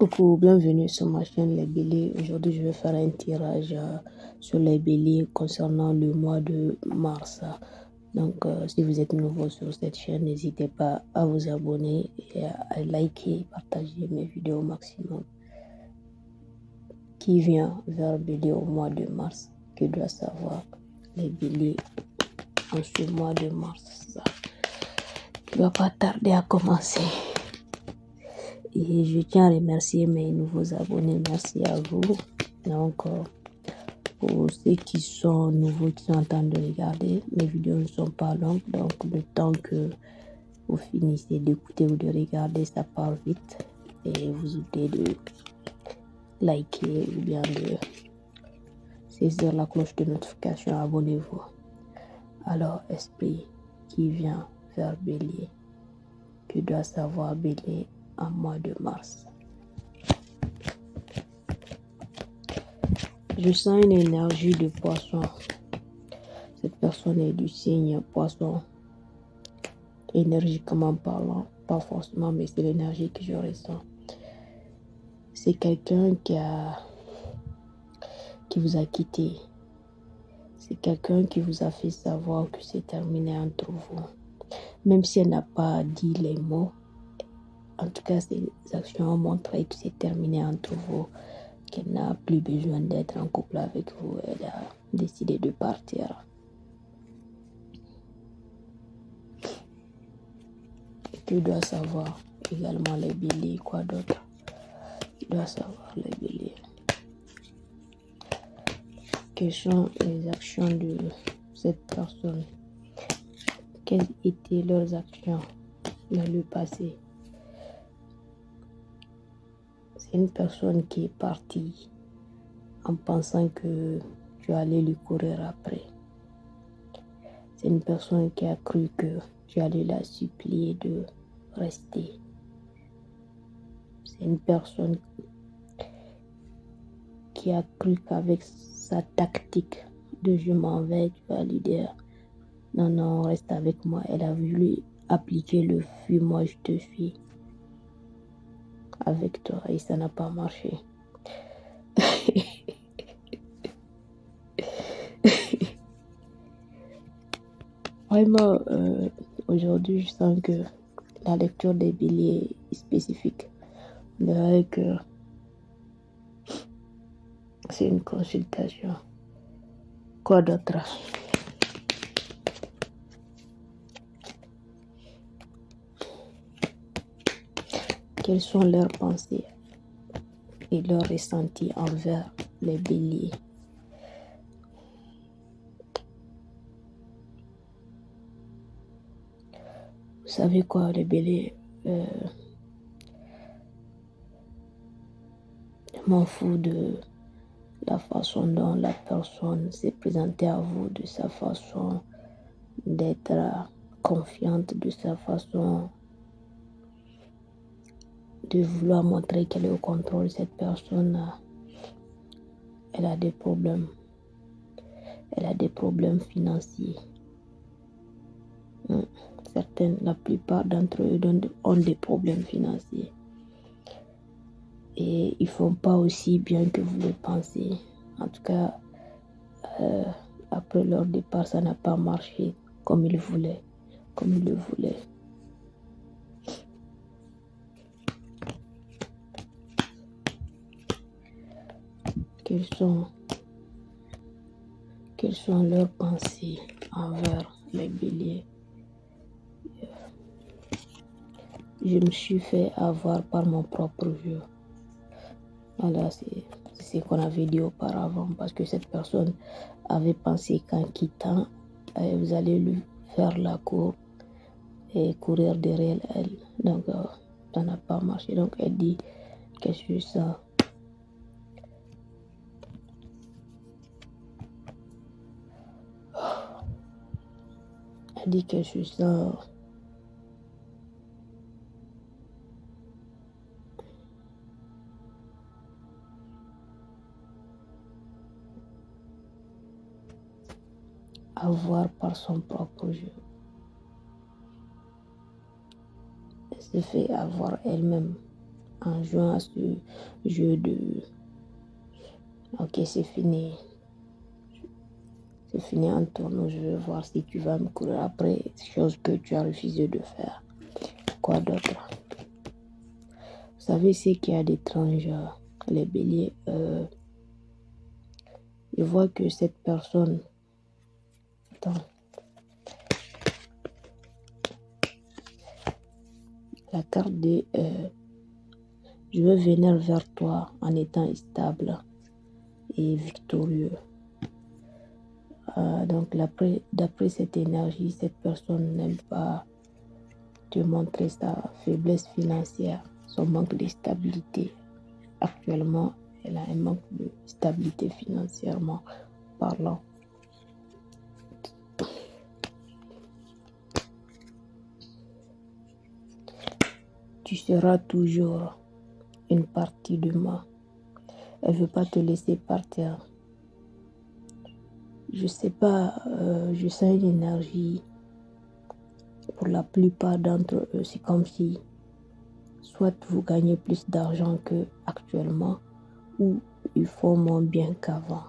Coucou, bienvenue sur ma chaîne Les Béliers. Aujourd'hui, je vais faire un tirage sur les Béliers concernant le mois de mars. Donc, si vous êtes nouveau sur cette chaîne, n'hésitez pas à vous abonner et à liker et partager mes vidéos au maximum. Qui vient vers Bélier au mois de mars? Que doit savoir les Béliers en ce mois de mars? Il ne va pas tarder à commencer. Et je tiens à remercier mes nouveaux abonnés. Merci à vous. Donc, pour ceux qui sont nouveaux, qui sont en train de regarder, mes vidéos ne sont pas longues. Donc, le temps que vous finissez d'écouter ou de regarder, ça part vite. Et vous oubliez de liker ou bien de saisir la cloche de notification. Abonnez-vous. Alors, esprit qui vient vers Bélier. Que doit savoir Bélier en mois de mars? Je sens une énergie de poisson. Cette personne est du signe poisson. Énergiquement parlant, pas forcément, mais c'est l'énergie que je ressens. C'est quelqu'un qui vous a quitté. C'est quelqu'un qui vous a fait savoir que c'est terminé entre vous. Même si elle n'a pas dit les mots, en tout cas, ses actions ont montré que c'est terminé entre vous, qu'elle n'a plus besoin d'être en couple avec vous. Elle a décidé de partir. Tu dois savoir également les Béliers, quoi d'autre? Tu dois savoir les Béliers. Quelles sont les actions de cette personne? Quelles étaient leurs actions dans le passé? C'est une personne qui est partie en pensant que tu allais lui courir après. C'est une personne qui a cru que tu allais la supplier de rester. C'est une personne qui a cru qu'avec sa tactique de je m'en vais, tu vas lui dire non, non, reste avec moi. Elle a voulu appliquer le fuis-moi, je te fuis avec toi et ça n'a pas marché. Vraiment, aujourd'hui, je sens que la lecture des Béliers est spécifique. On dirait que c'est une consultation. Quoi d'autre? Quelles sont leurs pensées et leurs ressentis envers les Béliers? Vous savez quoi, les Béliers? Je m'en fous de la façon dont la personne s'est présentée à vous, de sa façon d'être confiante, de sa façon de vouloir montrer qu'elle est au contrôle. Cette personne, elle a des problèmes. Elle a des problèmes financiers. La plupart d'entre eux ont des problèmes financiers. Et ils ne font pas aussi bien que vous le pensez. En tout cas, après leur départ, ça n'a pas marché comme ils voulaient, comme ils le voulaient. Quelles sont leurs pensées envers les Béliers? Je me suis fait avoir par mon propre jeu. Voilà, c'est ce qu'on avait dit auparavant, parce que cette personne avait pensé qu'en quittant, vous allez lui faire la cour et courir derrière elle. Donc, ça n'a pas marché. Donc, elle dit que c'est ça. Elle dit que c'est ça. Avoir par son propre jeu. Elle se fait avoir elle-même en jouant à ce jeu de ok, c'est fini. C'est fini en tournoi. Je vais voir si tu vas me courir après, chose que tu as refusé de faire. Quoi d'autre? Vous savez ce qu'il y a d'étrange, les béliers. Je vois que cette personne. Attends. La carte de je veux venir vers toi en étant stable et victorieux. Donc, d'après cette énergie, cette personne n'aime pas te montrer sa faiblesse financière, son manque de stabilité. Actuellement, elle a un manque de stabilité financièrement parlant. Tu seras toujours une partie de moi. Elle ne veut pas te laisser partir. Je sais pas, je sens une énergie. Pour la plupart d'entre eux, c'est comme si soit vous gagnez plus d'argent qu'actuellement ou ils font moins bien qu'avant.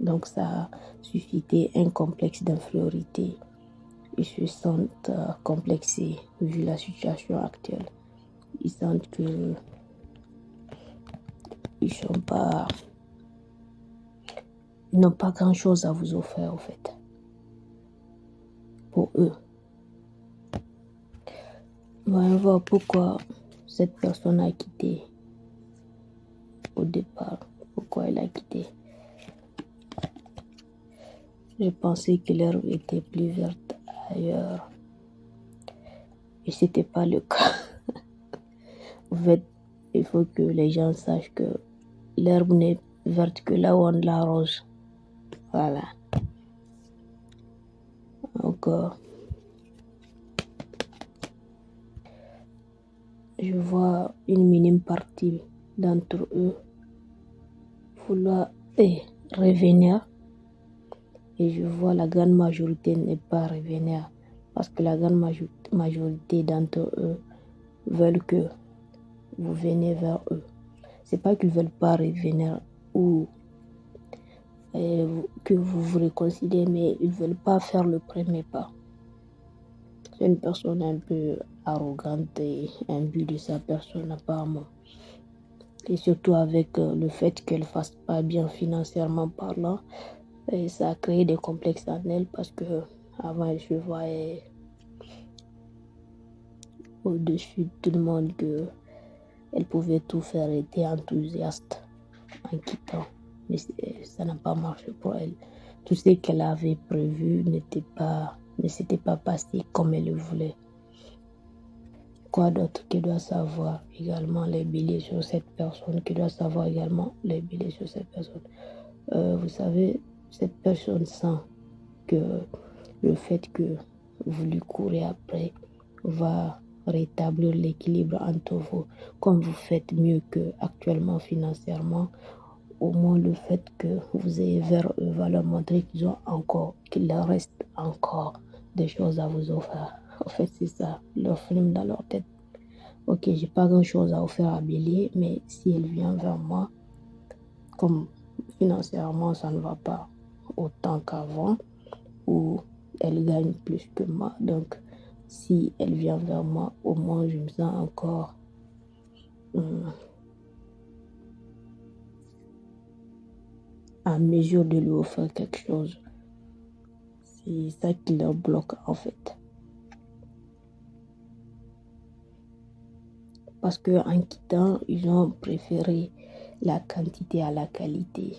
Donc ça a suscité un complexe d'infériorité. Ils se sentent complexés vu la situation actuelle. Ils sentent que ils n'ont pas grand-chose à vous offrir en fait. Pour eux. Voyons voir pourquoi cette personne a quitté au départ. Pourquoi elle a quitté. Je pensais que l'herbe était plus verte ailleurs. Et ce n'était pas le cas. En fait, il faut que les gens sachent que l'herbe n'est verte que là où on l'arrose. Voilà. Encore. Je vois une minime partie d'entre eux vouloir revenir. Et je vois la grande majorité n'est pas revenir. Parce que la grande majorité d'entre eux veulent que vous venez vers eux. C'est pas qu'ils veulent pas revenir ou que vous vous réconciliez, mais ils veulent pas faire le premier pas. C'est une personne un peu arrogante et imbue de sa personne apparemment. Et surtout avec le fait qu'elle fasse pas bien financièrement parlant, et ça a créé des complexes en elle parce que avant elle se voyait au-dessus de tout le monde que elle pouvait tout faire, elle était enthousiaste en quittant. Mais ça n'a pas marché pour elle. Tout ce qu'elle avait prévu ne s'était pas passé comme elle le voulait. Quoi d'autre que doit savoir également les béliers sur cette personne, que doit savoir également les béliers sur cette personne. Vous savez, cette personne sent que le fait que vous lui courez après va rétablir l'équilibre entre vous. Comme vous faites mieux qu'actuellement financièrement, au moins le fait que vous ayez vers eux va leur montrer qu'il leur reste encore des choses à vous offrir. En fait, c'est ça, leur film dans leur tête. Ok, j'ai pas grand chose à offrir à Bélier, mais si elle vient vers moi, comme financièrement ça ne va pas autant qu'avant, ou elle gagne plus que moi, donc si elle vient vers moi, au moins je me sens encore en mesure de lui offrir quelque chose. C'est ça qui leur bloque en fait. Parce qu'en quittant, ils ont préféré la quantité à la qualité.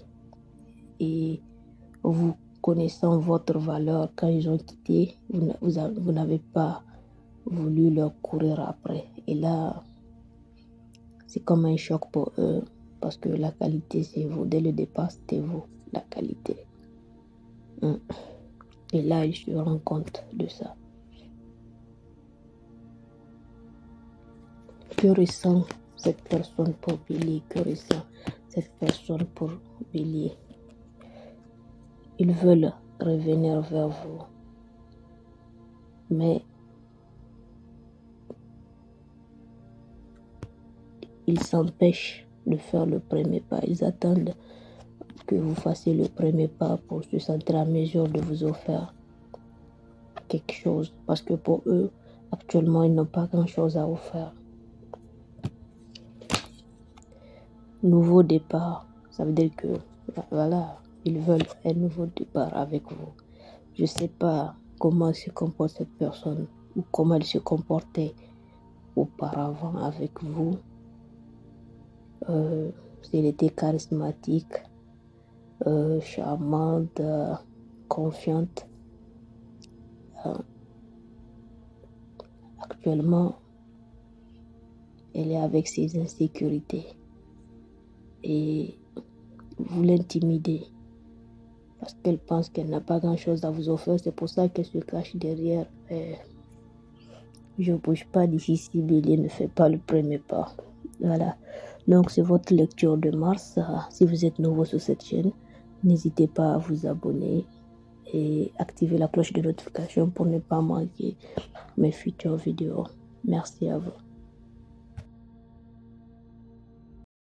Et vous connaissant votre valeur, quand ils ont quitté, vous n'avez pas voulu leur courir après. Et là, c'est comme un choc pour eux. Parce que la qualité, c'est vous. Dès le départ, c'était vous, la qualité. Et là, ils se rendent compte de ça. Que ressent cette personne pour Bélier? Que ressent cette personne pour Bélier? Ils veulent revenir vers vous. Mais ils s'empêchent de faire le premier pas. Ils attendent que vous fassiez le premier pas pour se sentir en mesure de vous offrir quelque chose. Parce que pour eux, actuellement, ils n'ont pas grand-chose à offrir. Nouveau départ, ça veut dire que, voilà, ils veulent un nouveau départ avec vous. Je ne sais pas comment se comporte cette personne ou comment elle se comportait auparavant avec vous. Si elle était charismatique, charmante, confiante. Actuellement, elle est avec ses insécurités et vous l'intimidez parce qu'elle pense qu'elle n'a pas grand-chose à vous offrir. C'est pour ça qu'elle se cache derrière. Je ne bouge pas d'ici si Bélier ne fait pas le premier pas. Voilà. Donc, c'est votre lecture de mars. Si vous êtes nouveau sur cette chaîne, n'hésitez pas à vous abonner et activer la cloche de notification pour ne pas manquer mes futures vidéos. Merci à vous.